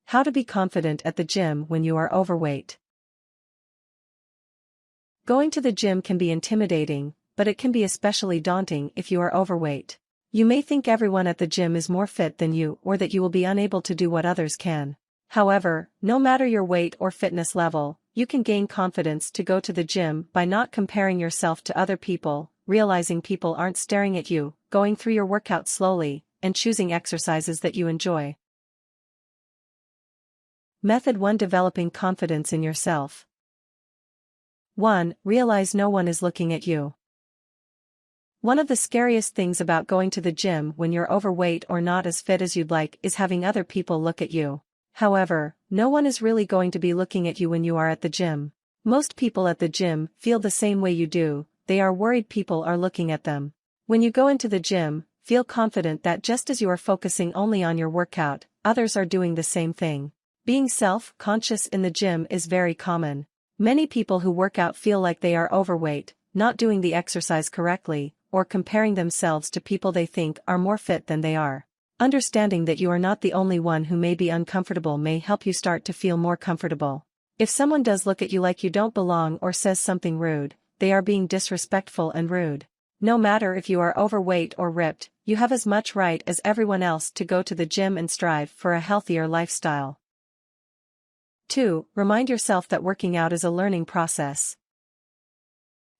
How to be confident at the gym when you are overweight. Going to the gym can be intimidating, but it can be especially daunting if you are overweight. You may think everyone at the gym is more fit than you or that you will be unable to do what others can. However, no matter your weight or fitness level, you can gain confidence to go to the gym by not comparing yourself to other people, realizing people aren't staring at you, going through your workout slowly, and choosing exercises that you enjoy. Method 1: Developing confidence in yourself. 1. Realize no one is looking at you. One of the scariest things about going to the gym when you're overweight or not as fit as you'd like is having other people look at you. However, no one is really going to be looking at you when you are at the gym. Most people at the gym feel the same way you do, they are worried people are looking at them. When you go into the gym, feel confident that just as you are focusing only on your workout, others are doing the same thing. Being self-conscious in the gym is very common. Many people who work out feel like they are overweight, not doing the exercise correctly, or comparing themselves to people they think are more fit than they are. Understanding that you are not the only one who may be uncomfortable may help you start to feel more comfortable. If someone does look at you like you don't belong or says something rude, they are being disrespectful and rude. No matter if you are overweight or ripped, you have as much right as everyone else to go to the gym and strive for a healthier lifestyle. 2. Remind yourself that working out is a learning process.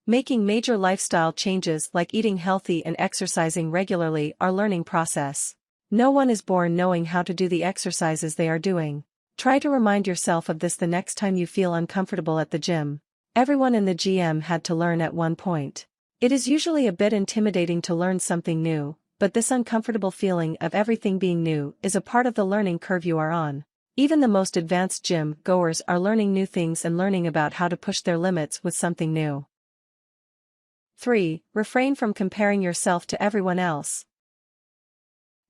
Making major lifestyle changes like eating healthy and exercising regularly are learning process. No one is born knowing how to do the exercises they are doing. Try to remind yourself of this the next time you feel uncomfortable at the gym. Everyone in the gym had to learn at one point. It is usually a bit intimidating to learn something new, but this uncomfortable feeling of everything being new is a part of the learning curve you are on. Even the most advanced gym goers are learning new things and learning about how to push their limits with something new. 3. Refrain from comparing yourself to everyone else.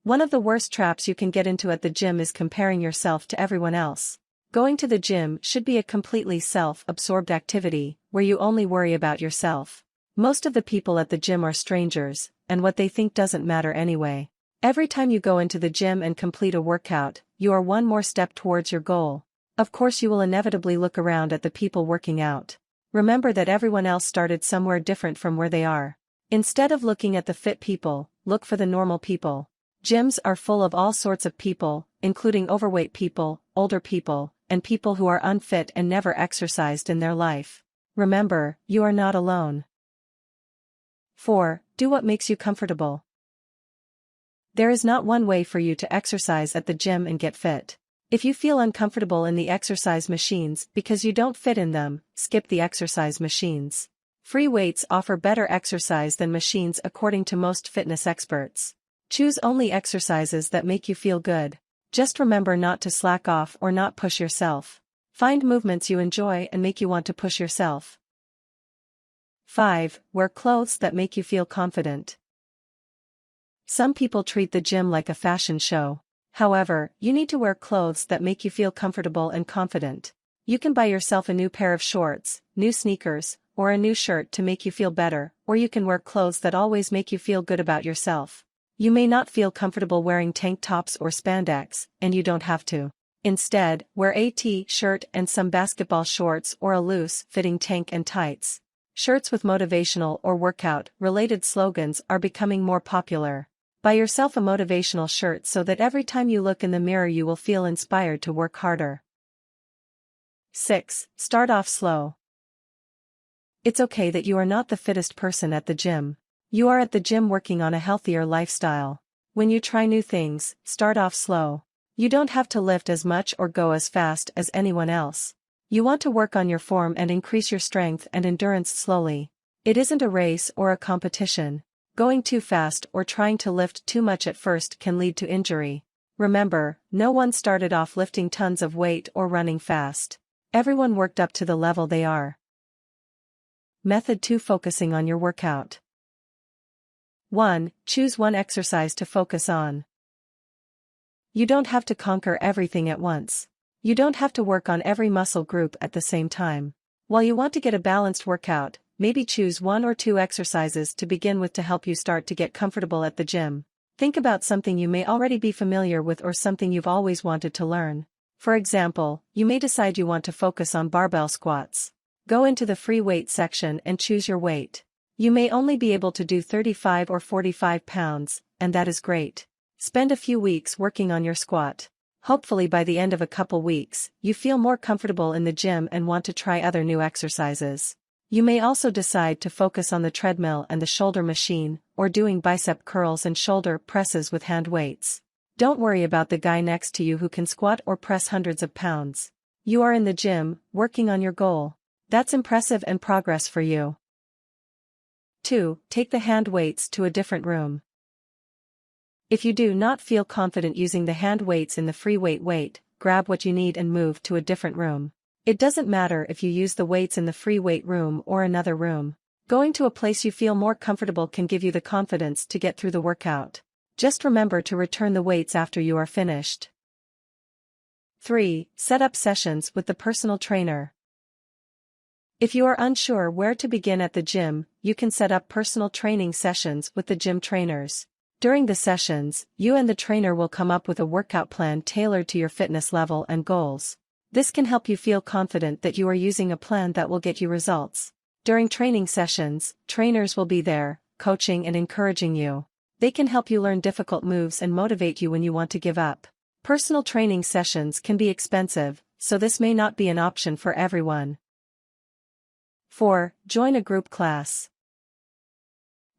One of the worst traps you can get into at the gym is comparing yourself to everyone else. Going to the gym should be a completely self-absorbed activity, where you only worry about yourself. Most of the people at the gym are strangers, and what they think doesn't matter anyway. Every time you go into the gym and complete a workout, you are one more step towards your goal. Of course, you will inevitably look around at the people working out. Remember that everyone else started somewhere different from where they are. Instead of looking at the fit people, look for the normal people. Gyms are full of all sorts of people, including overweight people, older people, and people who are unfit and never exercised in their life. Remember, you are not alone. 4. Do what makes you comfortable. There is not one way for you to exercise at the gym and get fit. If you feel uncomfortable in the exercise machines because you don't fit in them, skip the exercise machines. Free weights offer better exercise than machines according to most fitness experts. Choose only exercises that make you feel good. Just remember not to slack off or not push yourself. Find movements you enjoy and make you want to push yourself. 5. Wear clothes that make you feel confident. Some people treat the gym like a fashion show. However, you need to wear clothes that make you feel comfortable and confident. You can buy yourself a new pair of shorts, new sneakers, or a new shirt to make you feel better, or you can wear clothes that always make you feel good about yourself. You may not feel comfortable wearing tank tops or spandex, and you don't have to. Instead, wear a t-shirt and some basketball shorts or a loose-fitting tank and tights. Shirts with motivational or workout-related slogans are becoming more popular. Buy yourself a motivational shirt so that every time you look in the mirror you will feel inspired to work harder. 6. Start off slow. It's okay that you are not the fittest person at the gym. You are at the gym working on a healthier lifestyle. When you try new things, start off slow. You don't have to lift as much or go as fast as anyone else. You want to work on your form and increase your strength and endurance slowly. It isn't a race or a competition. Going too fast or trying to lift too much at first can lead to injury. Remember, no one started off lifting tons of weight or running fast. Everyone worked up to the level they are. Method 2: Focusing on your workout. 1. Choose one exercise to focus on. You don't have to conquer everything at once. You don't have to work on every muscle group at the same time. While you want to get a balanced workout, maybe choose 1 or 2 exercises to begin with to help you start to get comfortable at the gym. Think about something you may already be familiar with or something you've always wanted to learn. For example, you may decide you want to focus on barbell squats. Go into the free weight section and choose your weight. You may only be able to do 35 or 45 pounds, and that is great. Spend a few weeks working on your squat. Hopefully by the end of a couple weeks, you feel more comfortable in the gym and want to try other new exercises. You may also decide to focus on the treadmill and the shoulder machine, or doing bicep curls and shoulder presses with hand weights. Don't worry about the guy next to you who can squat or press hundreds of pounds. You are in the gym, working on your goal. That's impressive and progress for you. 2. Take the hand weights to a different room. If you do not feel confident using the hand weights in the free weight, grab what you need and move to a different room. It doesn't matter if you use the weights in the free weight room or another room. Going to a place you feel more comfortable can give you the confidence to get through the workout. Just remember to return the weights after you are finished. 3. Set up sessions with the personal trainer. If you are unsure where to begin at the gym, you can set up personal training sessions with the gym trainers. During the sessions, you and the trainer will come up with a workout plan tailored to your fitness level and goals. This can help you feel confident that you are using a plan that will get you results. During training sessions, trainers will be there, coaching and encouraging you. They can help you learn difficult moves and motivate you when you want to give up. Personal training sessions can be expensive, so this may not be an option for everyone. 4. Join a group class.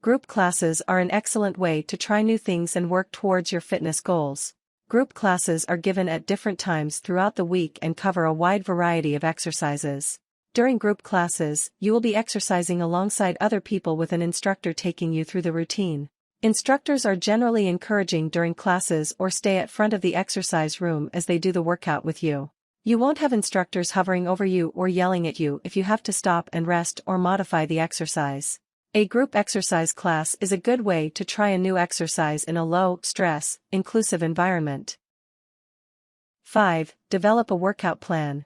Group classes are an excellent way to try new things and work towards your fitness goals. Group classes are given at different times throughout the week and cover a wide variety of exercises. During group classes, you will be exercising alongside other people with an instructor taking you through the routine. Instructors are generally encouraging during classes or stay at front of the exercise room as they do the workout with you. You won't have instructors hovering over you or yelling at you if you have to stop and rest or modify the exercise. A group exercise class is a good way to try a new exercise in a low-stress, inclusive environment. 5. Develop a workout plan.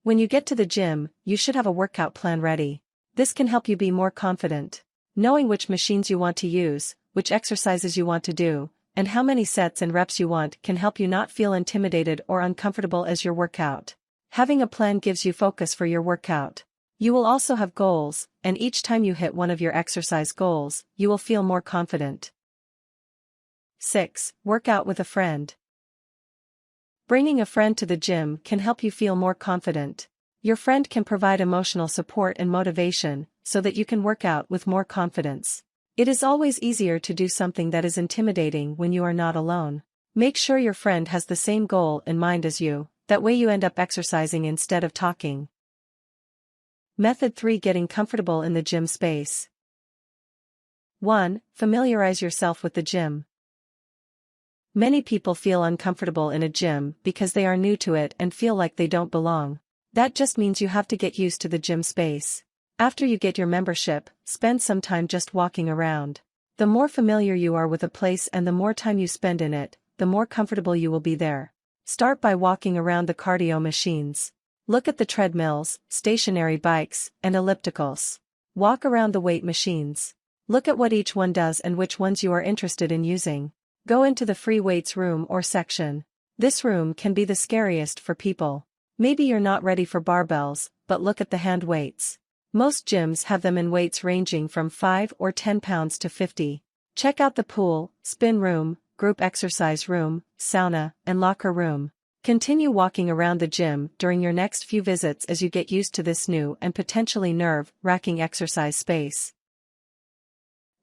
When you get to the gym, you should have a workout plan ready. This can help you be more confident. Knowing which machines you want to use, which exercises you want to do, and how many sets and reps you want can help you not feel intimidated or uncomfortable as your workout. Having a plan gives you focus for your workout. You will also have goals, and each time you hit one of your exercise goals, you will feel more confident. 6. Work out with a friend. Bringing a friend to the gym can help you feel more confident. Your friend can provide emotional support and motivation, so that you can work out with more confidence. It is always easier to do something that is intimidating when you are not alone. Make sure your friend has the same goal in mind as you, that way you end up exercising instead of talking. Method 3. Getting comfortable in the gym space. 1. Familiarize yourself with the gym. Many people feel uncomfortable in a gym because they are new to it and feel like they don't belong. That just means you have to get used to the gym space. After you get your membership, spend some time just walking around. The more familiar you are with a place and the more time you spend in it, the more comfortable you will be there. Start by walking around the cardio machines. Look at the treadmills, stationary bikes, and ellipticals. Walk around the weight machines. Look at what each one does and which ones you are interested in using. Go into the free weights room or section. This room can be the scariest for people. Maybe you're not ready for barbells, but look at the hand weights. Most gyms have them in weights ranging from 5 or 10 pounds to 50. Check out the pool, spin room, group exercise room, sauna, and locker room. Continue walking around the gym during your next few visits as you get used to this new and potentially nerve-wracking exercise space.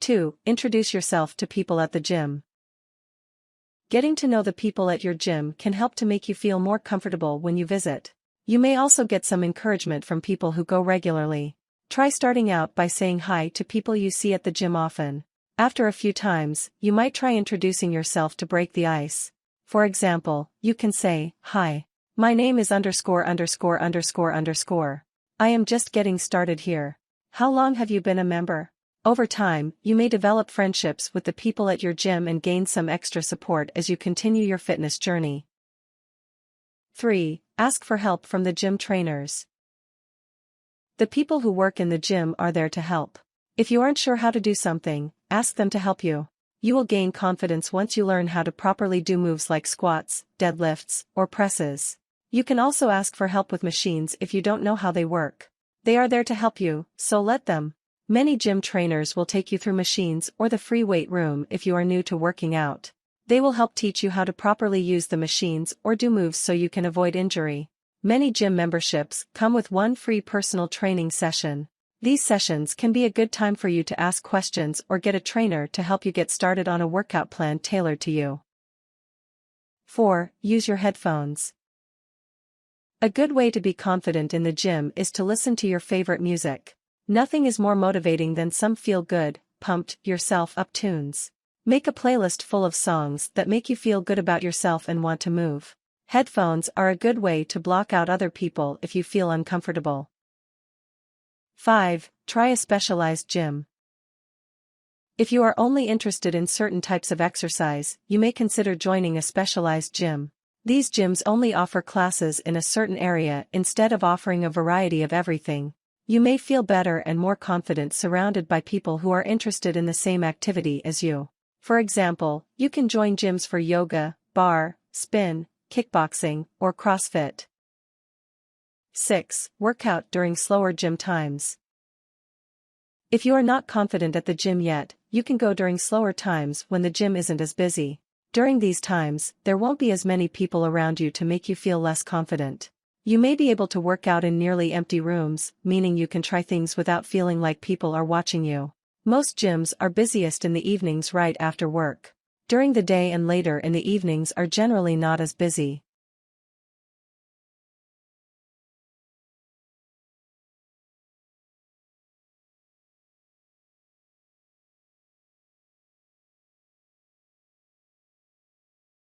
2. Introduce yourself to people at the gym. Getting to know the people at your gym can help to make you feel more comfortable when you visit. You may also get some encouragement from people who go regularly. Try starting out by saying hi to people you see at the gym often. After a few times, you might try introducing yourself to break the ice. For example, you can say, "Hi. My name is ________. I am just getting started here. How long have you been a member?" Over time, you may develop friendships with the people at your gym and gain some extra support as you continue your fitness journey. 3. Ask for help from the gym trainers. The people who work in the gym are there to help. If you aren't sure how to do something, ask them to help you. You will gain confidence once you learn how to properly do moves like squats, deadlifts, or presses. You can also ask for help with machines if you don't know how they work. They are there to help you, so let them. Many gym trainers will take you through machines or the free weight room if you are new to working out. They will help teach you how to properly use the machines or do moves so you can avoid injury. Many gym memberships come with one free personal training session. These sessions can be a good time for you to ask questions or get a trainer to help you get started on a workout plan tailored to you. 4. Use your headphones. A good way to be confident in the gym is to listen to your favorite music. Nothing is more motivating than some feel-good, pumped yourself up tunes. Make a playlist full of songs that make you feel good about yourself and want to move. Headphones are a good way to block out other people if you feel uncomfortable. 5. Try a specialized gym. If you are only interested in certain types of exercise, you may consider joining a specialized gym. These gyms only offer classes in a certain area instead of offering a variety of everything. You may feel better and more confident surrounded by people who are interested in the same activity as you. For example, you can join gyms for yoga, bar, spin, kickboxing, or CrossFit. 6. Workout during slower gym times. If you are not confident at the gym yet, you can go during slower times when the gym isn't as busy. During these times, there won't be as many people around you to make you feel less confident. You may be able to work out in nearly empty rooms, meaning you can try things without feeling like people are watching you. Most gyms are busiest in the evenings right after work. During the day and later in the evenings are generally not as busy.